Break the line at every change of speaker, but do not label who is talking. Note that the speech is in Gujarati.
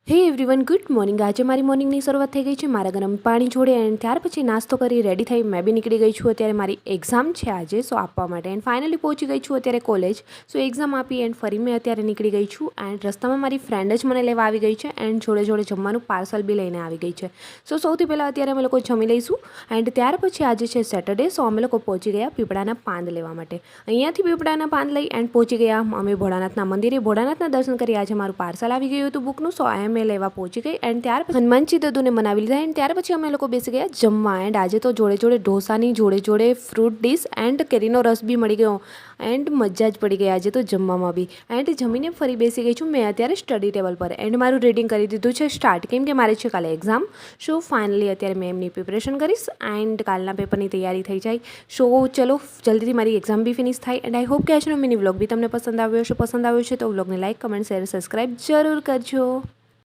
હે એવરીવન, ગુડ મોર્નિંગ। આજે મારી મોર્નિંગની શરૂઆત થઈ ગઈ છે મારા ગરમ પાણી જોડે એન્ડ ત્યાર પછી નાસ્તો કરી રેડી થઈ મેં બી નીકળી ગઈ છું। અત્યારે મારી એક્ઝામ છે આજે, સો આપવા માટે એન્ડ ફાઇનલી પહોંચી ગઈ છું અત્યારે કોલેજ। સો એક્ઝામ આપી એન્ડ ફરી મેં અત્યારે નીકળી ગઈ છું એન્ડ રસ્તામાં મારી ફ્રેન્ડ જ મને લેવા આવી ગઈ છે એન્ડ જોડે જોડે જમવાનું પાર્સલ બી લઈને આવી ગઈ છે। સો સૌથી પહેલાં અત્યારે અમે લોકો જમી લઈશું એન્ડ ત્યાર પછી આજે છે સેટરડે, સો અમે લોકો પહોંચી ગયા પીપળાના પાંદ લેવા માટે। અહીંયાથી પીપળાના પાંદ લઈ એન્ડ પહોંચી ગયા અમે ભોળાનાથના મંદિરે। ભોળાનાથના દર્શન કરી આજે મારું પાર્સલ આવી ગયું હતું બુકનું, સો એમ મેં લેવા પહોંચી ગઈ એન્ડ ત્યાર પછી હનુમાનજી દદુને મનાવી લીધા એન્ડ ત્યાર પછી અમે લોકો બેસી ગયા જમવા। એન્ડ આજે તો જોડે જોડે ઢોસાની જોડે જોડે ફ્રૂટ ડીશ એન્ડ કેરીનો રસ બી મળી ગયો એન્ડ મજા જ પડી ગઈ આજે તો જમવામાં બી। એન્ડ જમીને ફરી બેસી ગઈ છું મેં અત્યારે સ્ટડી ટેબલ પર એન્ડ મારું રીડિંગ કરી દીધું છે સ્ટાર્ટ, કેમ કે મારે છે કાલે એક્ઝામ। સો ફાઇનલી અત્યારે મેં એમની પ્રિપરેશન કરીશ એન્ડ કાલના પેપરની તૈયારી થઈ જાય। સો ચલો જલ્દીથી મારી એક્ઝામ બી ફિનિશ થાય એન્ડ આઈ હોપ કે આજનો મિની વ્લોગ બી તમને પસંદ આવ્યો છે। તો વ્લોગને લાઇક, કમેન્ટ, શેર, સબસ્ક્રાઈબ જરૂર કરજો।